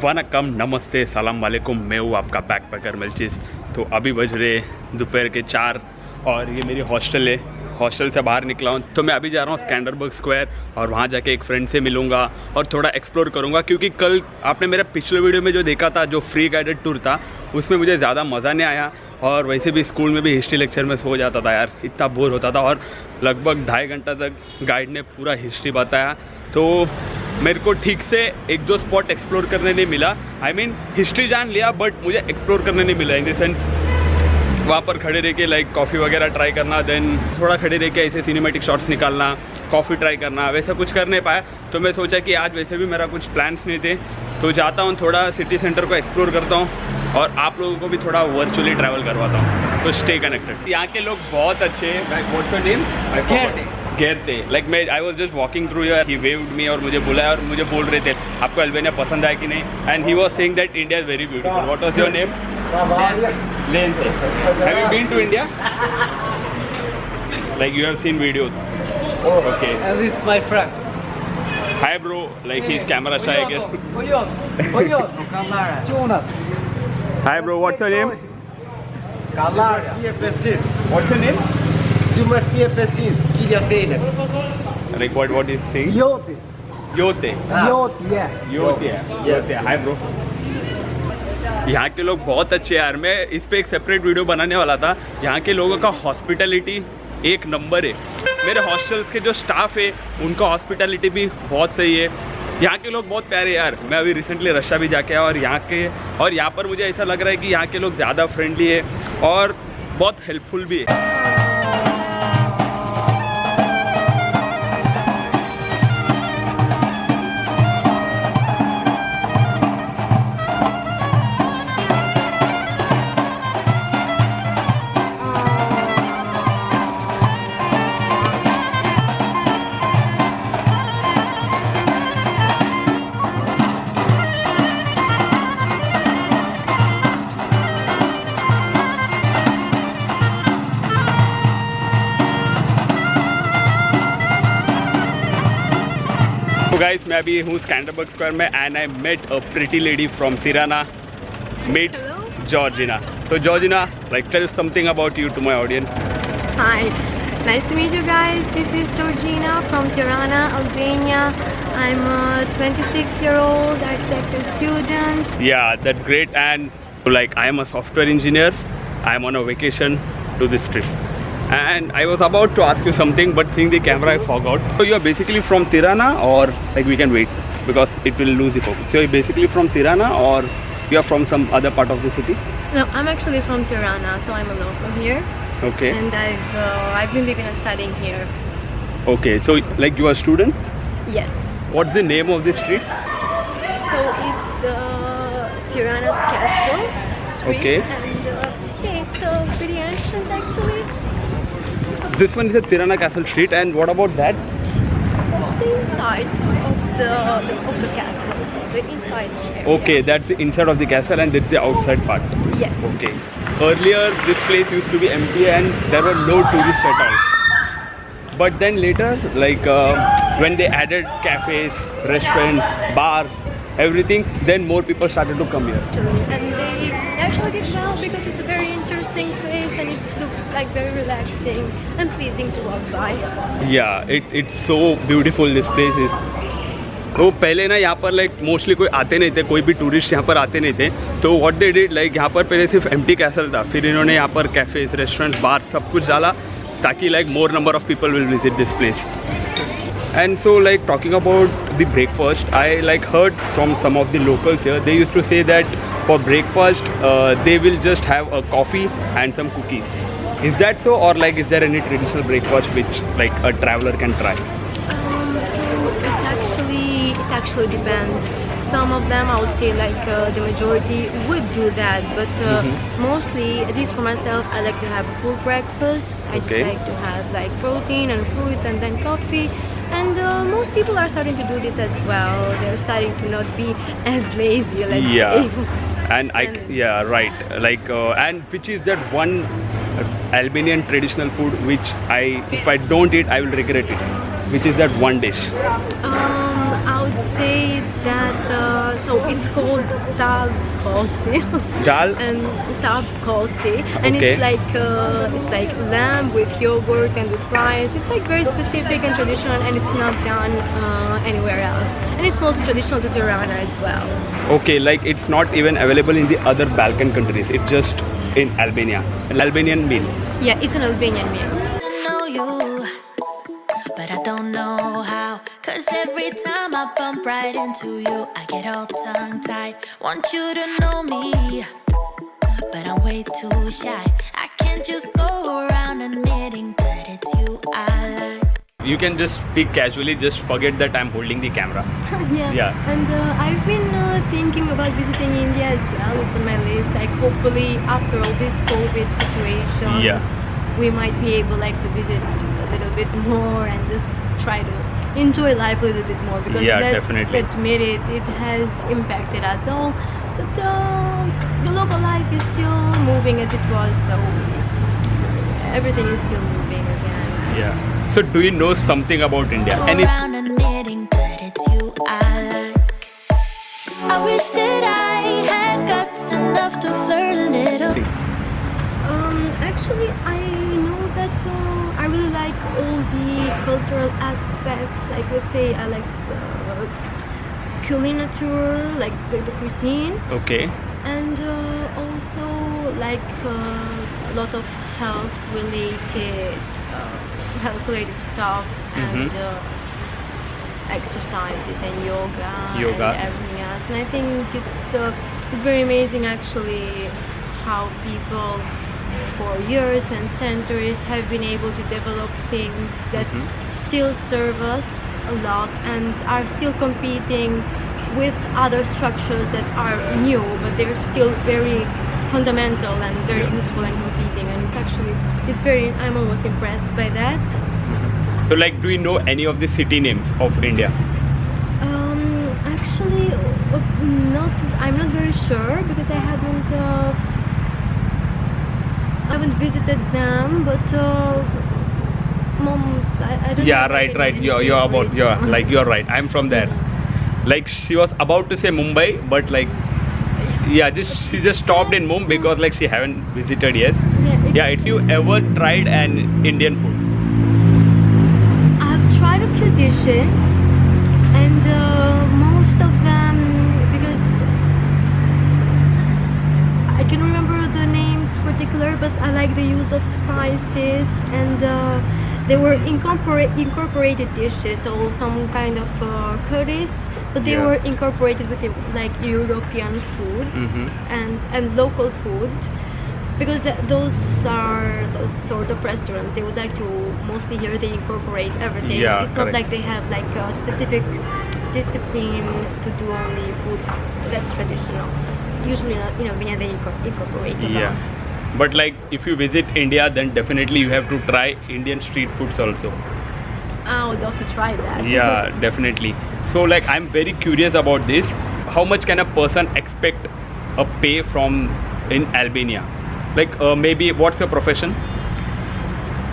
वनकम, नमस्ते, सलाम वालेकुम। मैं हूँ आपका बैकपैकर मिल्चिस। तो अभी बज रहे दोपहर के 4 और ये मेरी हॉस्टल है। हॉस्टल से बाहर निकला हूँ तो मैं अभी जा रहा हूँ स्कैंडरबर्ग स्क्वायर और वहाँ जाके एक फ्रेंड से मिलूँगा और थोड़ा एक्सप्लोर करूँगा, क्योंकि कल आपने मेरा पिछले वीडियो में जो देखा था, जो फ्री गाइडेड टूर था, उसमें मुझे ज़्यादा मज़ा नहीं आया। और वैसे भी स्कूल में भी हिस्ट्री लेक्चर में सो जाता था यार, इतना बोर होता था। और लगभग 2.5 घंटा तक गाइड ने पूरा हिस्ट्री बताया, तो मेरे को ठीक से 1-2 स्पॉट एक्सप्लोर करने नहीं मिला। I mean, हिस्ट्री जान लिया बट मुझे एक्सप्लोर करने नहीं मिला। इन द सेंस वहाँ पर खड़े रह के लाइक कॉफ़ी वगैरह ट्राई करना, देन थोड़ा खड़े रह के ऐसे सिनेमैटिक शॉट्स निकालना, कॉफ़ी ट्राई करना, वैसा कुछ कर नहीं पाया। तो मैं सोचा कि आज वैसे भी मेरा कुछ प्लान्स नहीं थे, तो जाता हूँ थोड़ा सिटी सेंटर को एक्सप्लोर करता हूँ और आप लोगों को भी थोड़ा वर्चुअली ट्रैवल करवाता हूँ। तो स्टे कनेक्टेड। यहाँ के लोग बहुत अच्छे हैं। What's your name? घेरते लाइक मैं I was just walking through here, he waved me और मुझे बुलाया और मुझे बोल रहे थे आपको अल्बानिया पसंद आया कि नहीं, and he was saying that India is very beautiful. What was your name? Len. Have you been to India? Like you have seen videos? Okay, And this is my friend. Hi bro, like he is camera shy I guess. Hi bro, what's your name? What's your name? You must be a pessimist. Kilia Venus. Like what is saying? Yote. Yote. Yote, yeah. योते है, योते है। Hi bro. यहाँ के लोग बहुत अच्छे हैं यार। मैं इस पे एक सेपरेट वीडियो बनाने वाला था। यहाँ के लोगों का हॉस्पिटलिटी एक नंबर है। मेरे हॉस्टल्स के जो स्टाफ है उनका हॉस्पिटलिटी भी बहुत सही है। यहाँ के लोग बहुत प्यारे यार। मैं अभी रिसेंटली रशिया भी जाके आया और यहाँ पर मुझे ऐसा लग रहा है कि यहाँ के लोग ज़्यादा फ्रेंडली है और बहुत हेल्पफुल भी है। तो गाइस, मैं अभी हूँ स्कैंडरबर्ग स्क्वायर में and I met a pretty lady from Tirana, meet Georgina. So Georgina, like tell something about you to my audience. Hi, nice to meet you guys. This is Georgina from Tirana, Albania. I'm a 26-year-old architecture student. Yeah, that's great. And like I am a software engineer. I am on a vacation to this trip. And I was about to ask you something, but seeing the camera I forgot. So you are basically from Tirana, or like we can wait because it will lose the focus. So you're basically from Tirana, or you are from some other part of the city? No, I'm actually from Tirana, so I'm a local here. Okay. And I've been living and studying here. Okay, so like you are a student? Yes. What's the name of this street? So it's the Tirana's Castle Street. Okay. And yeah, it's pretty ancient actually. This one is a Tirana Castle Street, and what about that? That's the inside of the castle. So the inside area. Okay, that's the inside of the castle and that's the outside part. Yes. Okay. Earlier this place used to be empty and there were no tourists at all. But then later, like when they added cafes, restaurants, bars, everything, then more people started to come here. And they actually did well because it's a very interesting place and it looks like very relaxing and pleasing to walk by. Yeah, it's so beautiful this place is. तो पहले ना यहाँ पर like mostly कोई आते नहीं थे, कोई भी टूरिस्ट यहाँ पर आते नहीं थे। तो व्हाट दे डिड, लाइक यहाँ पर पहले सिर्फ एम्प्टी कैसल था, फिर इन्होंने यहाँ पर कैफ़ेज, रेस्टोरेंट्स, बार सब कुछ डाला ताकि like more number of people will visit this place. And so like talking about the breakfast, I like heard from some of the locals here, they used to say that for breakfast they will just have a coffee and some cookies. Is that so, or like is there any traditional breakfast which like a traveler can try? So it actually depends. Some of them, I would say like the majority would do that, but mostly, at least for myself, I like to have a full breakfast. I just like to have like protein and fruits and then coffee. And most people are starting to do this as well. They're starting to not be as lazy, let's Yeah. say. And yeah, right. Like, and which is that one Albanian traditional food which if I don't eat, I will regret it. Which is that one dish? I would say that so it's called dal kose. Dal? And dal kose, and Okay. it's like lamb with yogurt and with rice. It's like very specific and traditional, and it's not done anywhere else. And it's mostly traditional to Tirana as well. Okay, like it's not even available in the other Balkan countries. It's just in Albania, an Albanian meal. Yeah, it's an Albanian meal. know you, but I don't know how. Cause every time I bump right into you, I get all tongue-tied. Want you to know me, but I'm way too shy. I can't just go around admitting that it's you I like. You can just speak casually, just forget that I'm holding the camera. Yeah. Yeah. And I've been thinking about visiting India as well. It's on my list. Like hopefully after all this COVID situation, Yeah. we might be able like to visit a little bit more and just try to enjoy life a little bit more, because Yeah, let's definitely. admit it has impacted us all. But the local life is still moving as it was, though. Everything is still moving again. Yeah. So do you know something about India? Go Any? around admitting that it's you I like. I wish that I had guts enough to flirt a little. Actually, I know that I really like all the cultural aspects. Like, let's say I like the culinature, like the cuisine, Okay. and also like a lot of health-related stuff, and exercises and yoga and everything else. And I think it's very amazing actually how people for years and centuries have been able to develop things that still serve us a lot and are still competing with other structures that are new, but they're still very fundamental and very useful and competing. And I'm always impressed by that. So like, do you know any of the city names of India? Actually, I'm not very sure, because I haven't visited them, but Mom, I don't know. Yeah, right. You're right. I'm from there. Like, she was about to say Mumbai, but like, yeah, she just stopped in Mumbai because like she haven't visited yet. Yeah, if you ever tried an Indian food? I've tried a few dishes, and most of them, because I can remember the names particular, but I like the use of spices, and they were incorporated dishes, so some kind of curries, but they were incorporated with like European food and local food, because those are the sort of restaurants they would like to mostly here. They incorporate everything. Yeah, it's correct. not like they have like a specific discipline to do only food that's traditional. Usually in Albania they incorporate a lot. But like, if you visit India, then definitely you have to try Indian street foods also. I would love to try that. Yeah, definitely. So like, I'm very curious about this. How much can a person expect a pay from in Albania? Like, maybe what's your profession?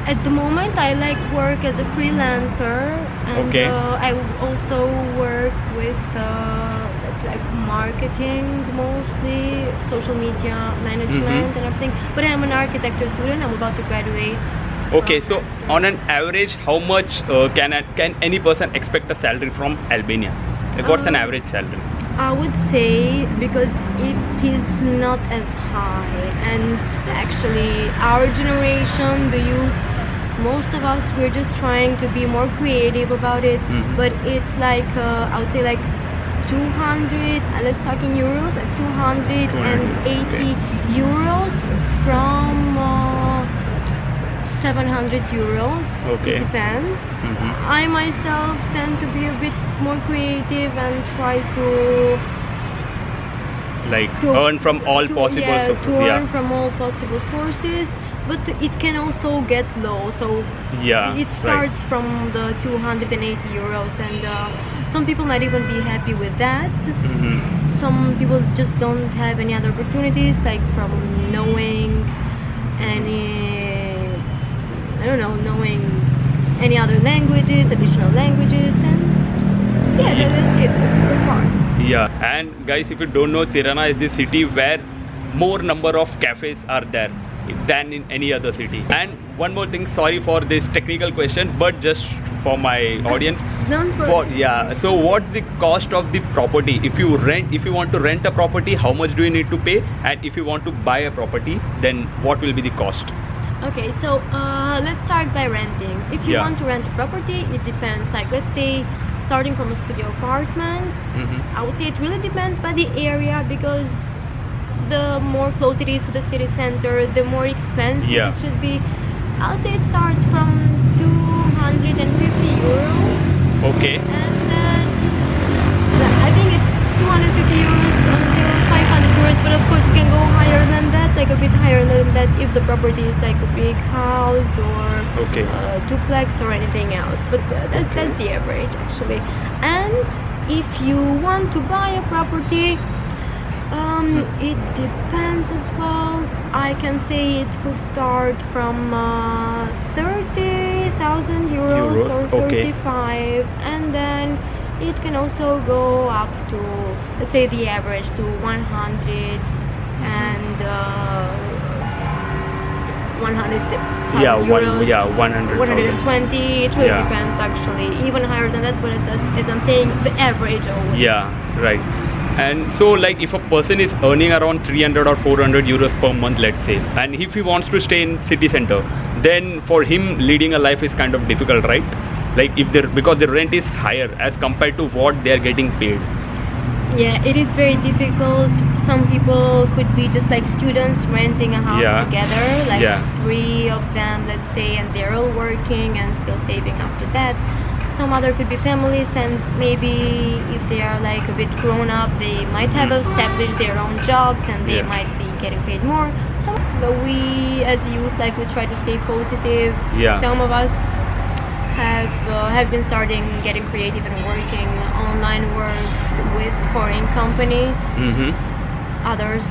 At the moment, I like work as a freelancer, and Okay. I also work with it's like marketing, mostly social media management and everything. But I'm an architecture student. I'm about to graduate. Okay, from so next year. on an average, how much can any person expect a salary from Albania? Like, what's an average salary? I would say, because it is not as high, and actually our generation, the youth, most of us, we're just trying to be more creative about it. But it's like I would say like 200, let's talk in euros, like 280 euros from 700 euros. Okay. It depends. I myself tend to be a bit more creative and try to Like, earn from all possible sources. to earn from all possible sources. but it can also get low. So Yeah, it starts from the 280 euros, and some people might even be happy with that. Some people just don't have any other opportunities, like from knowing any, I don't know, knowing any other languages, additional languages, and yeah, that's it. That's so far. Yeah, and guys, if you don't know, Tirana is the city where more number of cafes are there than in any other city. And one more thing, sorry for this technical questions, but just for my audience. Don't worry. So what's the cost of the property? If you want to rent a property, how much do you need to pay? And if you want to buy a property, then what will be the cost? Okay, so let's start by renting. If you want to rent a property, it depends. Like, let's say starting from a studio apartment, I would say it really depends by the area, because the more close it is to the city center, the more expensive it should be. I would say it starts from 250 euros. Okay. And then I think it's 250 euros until 500 euros, but of course you can go higher than that, like a bit higher than that if the property is like a big house or duplex or anything else. But that's the average actually. And if you want to buy a property, it depends as well. I can say it could start from 30,000 euros or 35, and then it can also go up to, let's say, the average to 100 and 100,000 euros. 100,000. 120. It really depends actually. Even higher than that, but as I'm saying, the average always. Yeah, right. And so, like, if a person is earning around 300 or 400 euros per month, let's say, and if he wants to stay in city center, then for him leading a life is kind of difficult, right? Like, because the rent is higher as compared to what they are getting paid. Yeah, it is very difficult. Some people could be just like students renting a house together, like 3 of them, let's say, and they're all working and still saving after that. Some other could be families, and maybe if they are like a bit grown up, they might have established their own jobs and they might be getting paid more. So we as youth, like, we try to stay positive. Some of us have been starting getting creative and working online works with foreign companies. Others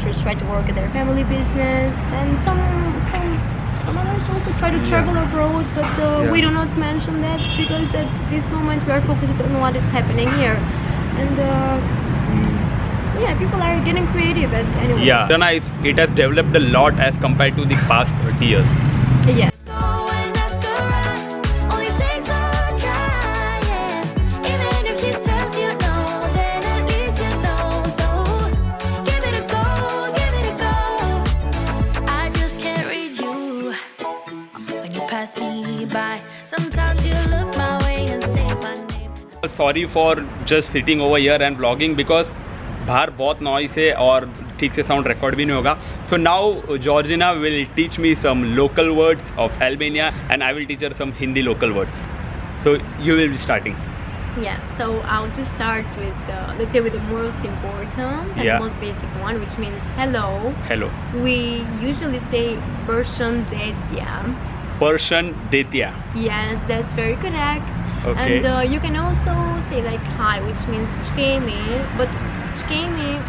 just try to work at their family business, and some others also try to travel abroad, but we do not mention that because at this moment we are focused on what is happening here, and people are getting creative anyway. Tirana, it has developed a lot as compared to the past 30 years. Yeah. Sorry for just sitting over here and vlogging because बाहर बहुत noise है और ठीक से sound record भी नहीं होगा. So now Georgina will teach me some local words of Albania and I will teach her some Hindi local words. So you will be starting. Yeah, so I'll just start with, let's say, with the most important and the most basic one, which means hello. Hello. We usually say Persian Detya. Persian Detya. Yes, that's very correct. Okay. And you can also say like hi, which means chkeme, but chkeme.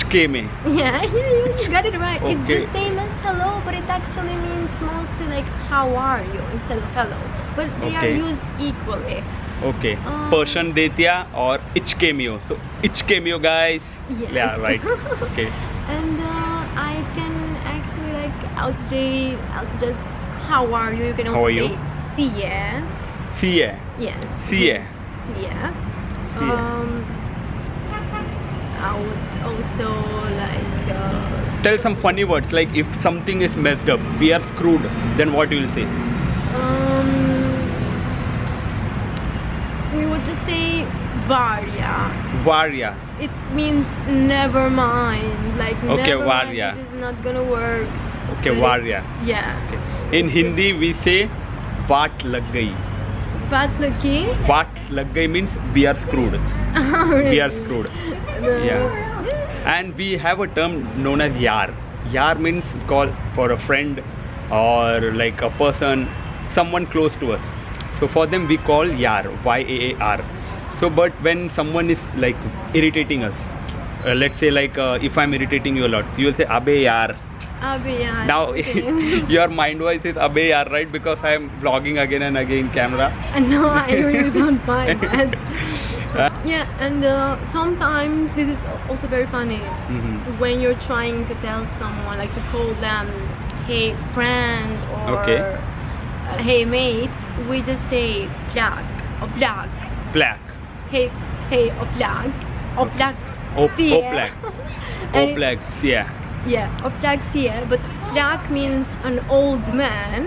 Chkeme. Yeah, you got it right. Okay. It's the same as hello, but it actually means mostly like how are you instead of hello. But they are used equally. Okay. Persian Detya or Ichkemio. So Ichkemio, guys. Yes. Yeah, right. Okay. And I can actually like also just how are you? You can also say siye. Siye. Yes. Siye. Yeah. I would also like tell some funny words, like if something is messed up, we are screwed, then what you will say? We would just say Varya. Varya. It means never mind. Like never Varya. Mind, this is not gonna work. Okay, Varya. Yeah. Okay. In Hindi we say Vaat lag gayi. Vaat lag gayi? Vaat lag gayi means we are screwed. Really? We are screwed. Yeah. And we have a term known as yaar. Yar means call for a friend or like a person, someone close to us. So for them we call yar, Y-A-A-R. So but when someone is like irritating us, let's say like if I'm irritating you a lot, you will say abe yar. Abe yaar. Now Okay. your mind voice is abe yaar, right? Because I am vlogging again and again camera. No, I really don't mind that. Yeah, and sometimes this is also very funny when you're trying to tell someone, like to call them, hey friend or Okay. Hey mate, we just say plak or plak. Black. Hey, or plak, or plak. Oplak. Oplak. Yeah. Yeah, or plak siya, but plak means an old man.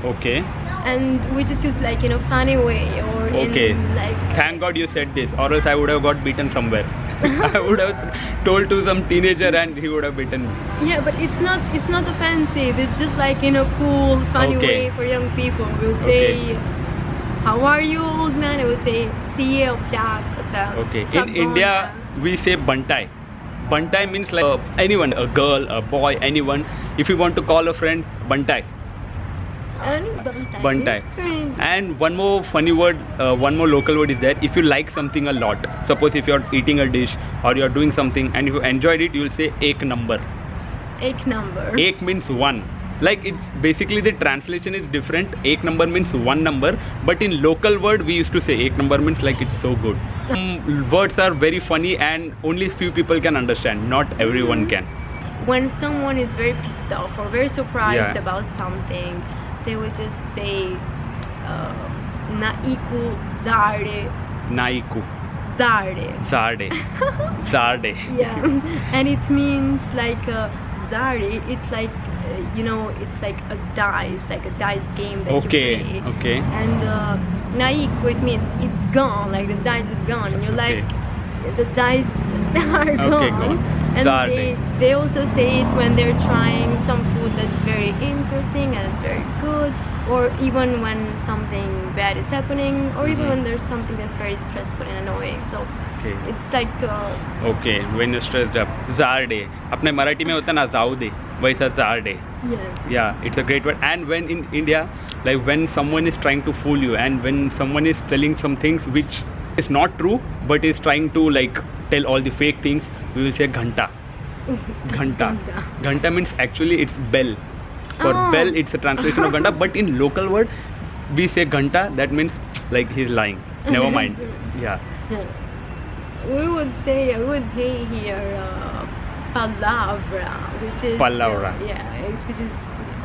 Okay. And we just use like in a funny way or Okay. in like Thank God you said this, or else I would have got beaten somewhere. I would have told to some teenager and he would have beaten me. yeah, but it's not offensive. It's just like in a cool, funny Okay. way for young people. We'll say, Okay. "How are you, old man?" I would say, "See you, plak." Okay. In India, we say bantai. Bantai means like anyone, a girl, a boy, anyone. If you want to call a friend, bantai. Bantai. And one more funny word, one more local word is that if you like something a lot, suppose if you're eating a dish or you're doing something and if you enjoyed it, you will say ek number. Ek number. Ek means one. Like it's basically the translation is different. Ek number means one number, but in local word we used to say ek number means like it's so good. Words are very funny and only few people can understand. Not everyone can. When someone is very pissed off or very surprised Yeah. about something, they will just say, "Naiku zarde." Naiku. Zarde. Zarde. Zarde. Yeah, and it means like Zari. It's like it's like a dice game that Okay. you play. Okay. And Naiku, it means it's gone. Like the dice is gone, and you're like, the dice are gone. Okay, gone. And Zarde. they also say it when they're trying some food that's very interesting and it's very good, or even when something bad is happening, or even when there's something that's very stressful and annoying. So Okay. it's like Okay. When you're stressed up, zarde. अपने मराठी में होता ना जाऊ दे, वैसा zarde. yes. Yeah, it's a great word. And when in India, like when someone is trying to fool you and when someone is telling some things which is not true but is trying to like tell all the fake things, we will say ghanta. Ghanta. Ghanta means actually it's bell. For Oh. bell, it's a translation of ghanta, but in local word, we say ghanta. That means like he's lying. Never mind. Yeah. We would say here palavra, which is Palavra. which is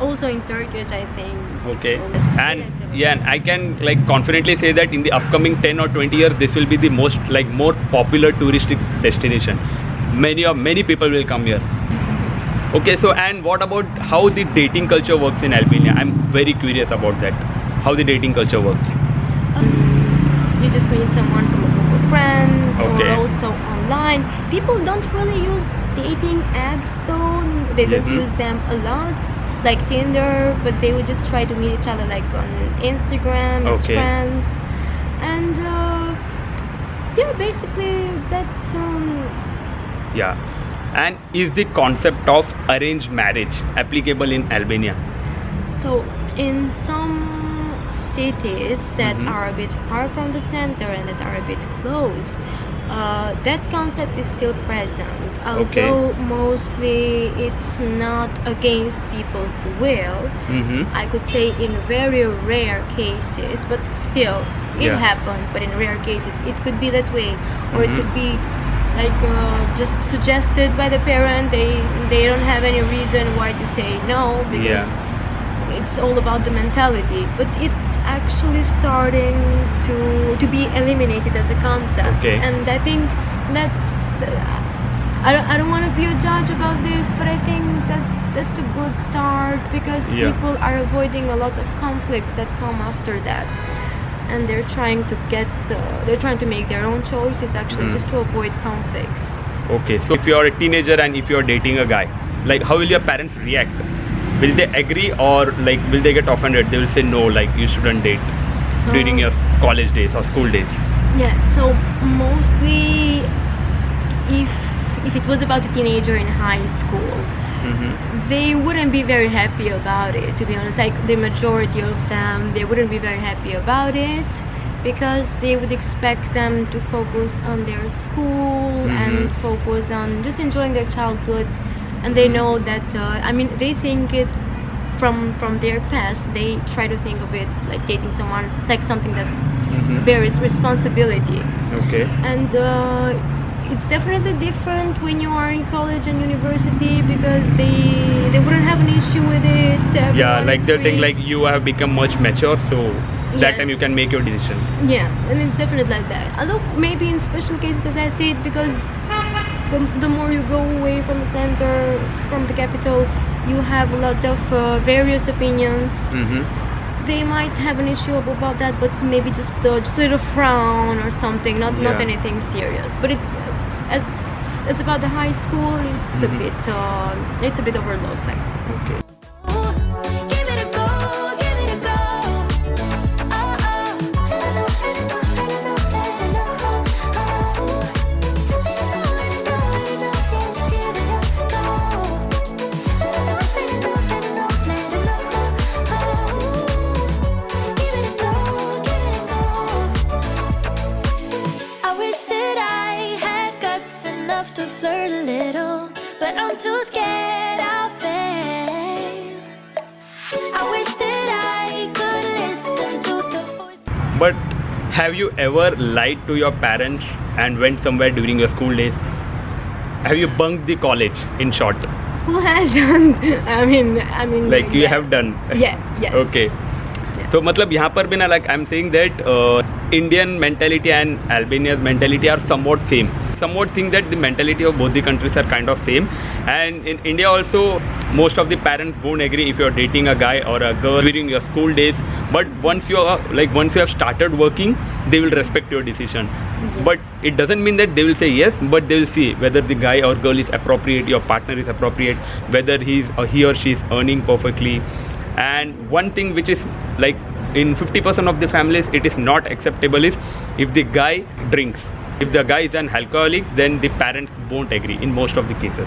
also in Turkish, I think. Okay. Yes, And yes, yeah, and I can like confidently say that in the upcoming 10 or 20 years, this will be the most like more popular touristic destination. Many people will come here. Okay, so and what about how the dating culture works in Albania? I'm very curious about that. How the dating culture works. You just meet someone from a group of friends Okay. or also online. People don't really use dating apps though. They don't use them a lot, like Tinder, but they would just try to meet each other like on Instagram as Okay. friends. And yeah, basically that's Yeah. And is the concept of arranged marriage applicable in Albania? so in some cities that are a bit far from the center and that are a bit closed, that concept is still present, although mostly it's not against people's will. I could say in very rare cases, but still it Yeah. happens, but in rare cases it could be that way, or it could be like just suggested by the parent. They don't have any reason why to say no, because it's all about the mentality, but it's actually starting to be eliminated as a concept. Okay. And I think that's I don't want to be a judge about this, but I think that's a good start, because people are avoiding a lot of conflicts that come after that, and they're trying to make their own choices actually, just to avoid conflicts. Okay, so if you're a teenager and if you're dating a guy, like how will your parents react? Will they agree, or like will they get offended? They will say no, like you shouldn't date during your college days or school days. Yeah, so mostly if if it was about a teenager in high school, they wouldn't be very happy about it, to be honest. Like the majority of them, they wouldn't be very happy about it, because they would expect them to focus on their school and focus on just enjoying their childhood. And they know that, I mean, they think it from their past, they try to think of it like dating someone, like something that bears responsibility. Okay. And it's definitely different when you are in college and university, because they wouldn't have an issue with it. Yeah, Everyone like is they think free. like you have become much mature, so that Yes. time you can make your decision. Yeah, and it's definitely like that. Although maybe in special cases, as I said, because the more you go away from the center, from the capital, you have a lot of various opinions. They might have an issue about that, but maybe just a little frown or something, not Yeah. anything serious. But it's about the high school. It's a bit overlooked. Like. Okay. Give it a go, give it a go. Oh, oh. Let it know, let it know, let it know, let it know. Just give it a go. Let it know, let it know, let it know. Give it a go, give it a go. I wish that I had guts enough to flirt a little, but I'm too scared I'll fail. I wish that I could listen to the voice. But have you ever lied to your parents and went somewhere during your school days? Have you bunked the college, in short? Who hasn't? I mean. Like you yeah. have done? Yeah. Yes. Okay. So मतलब यहाँ पर भी ना, like I'm saying that Indian mentality and Albania's mentality are somewhat same. Somewhat think that the mentality of both the countries are kind of same. And in India also, most of the parents won't agree if you're dating a guy or a girl during your school days. But once you have started working, they will respect your decision. But it doesn't mean that they will say yes, but they will see whether the guy or girl is appropriate, your partner is appropriate, whether he or she is earning perfectly. And one thing which is like in 50% of the families it is not acceptable is if the guy drinks. If the guy is an alcoholic, then the parents won't agree in most of the cases.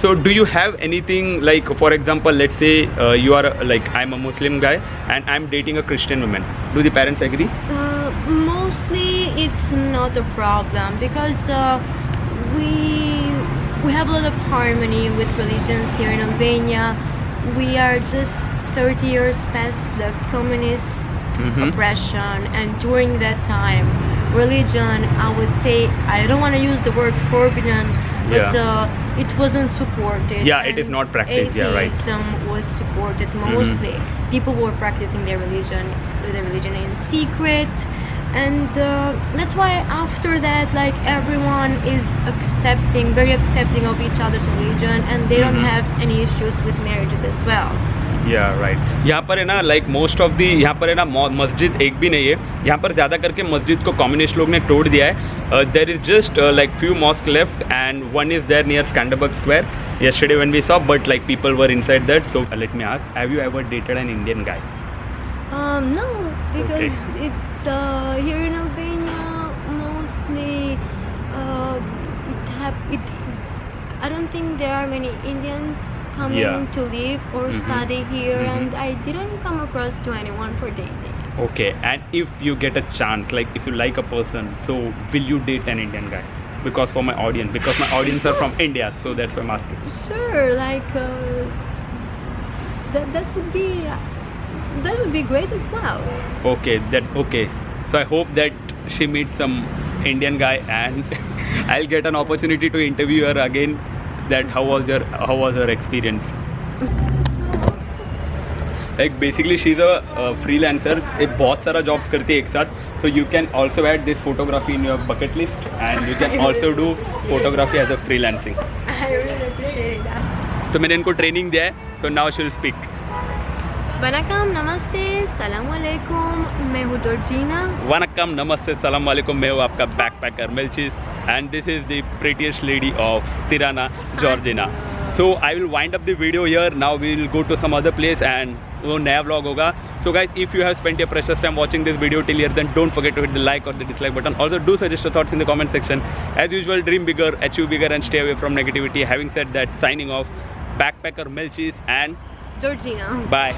So do you have anything like, for example, let's say you are like, I'm a Muslim guy and I'm dating a Christian woman. Do the parents agree? Mostly it's not a problem, because we have a lot of harmony with religions here in Albania. We are just 30 years past the communist oppression, and during that time, religion, I would say, I don't want to use the word forbidden, but it wasn't supported. Yeah, it is not practiced. Yeah, right. Atheism was supported mostly. People were practicing their religion in secret, and that's why after that, like, everyone is very accepting of each other's religion, and they don't have any issues with marriages as well. Yeah, right. यहाँ पर है ना, like most of the यहाँ पर है ना मस्जिद एक भी नहीं है. यहाँ पर ज़्यादा करके मस्जिद को कम्युनिस्ट लोग ने तोड़ दिया है. There is just like few mosques left, and one is there near Skanderbeg Square. Yesterday when we saw, but like people were inside that. So let me ask, have you ever dated an Indian guy? No, because Okay. it's here in Albania mostly. I don't think there are many Indians coming to live or study here, and I didn't come across to anyone for dating. Okay, and if you get a chance, like if you like a person, so will you date an Indian guy? Because for my audience, are from India, so that's why I'm asking. Sure, like that would be great as well. Okay. So I hope that she meets some Indian guy and I'll get an opportunity to interview her again. That how was her experience? Like basically she's a freelancer. एक बहुत सारा jobs करती है एक साथ. So you can also add this photography in your bucket list, and you can also do photography as a freelancing. I really appreciate that. तो मैंने इनको ट्रेनिंग दिया है. So now she'll speak. Vanakkam, namaste, salam alaikum. मैं हूँ Georgina. Vanakkam, namaste, salam alaikum. मैं हूँ आपका backpacker Melchis, and this is the prettiest lady of Tirana, Georgina. So I will wind up the video here. Now we will go to some other place and वो नया vlog होगा. So guys, if you have spent your precious time watching this video till here, then don't forget to hit the like or the dislike button. Also do suggest your thoughts in the comment section. As usual, dream bigger, achieve bigger, and stay away from negativity. Having said that, signing off, backpacker Melchis and Georgina. bye.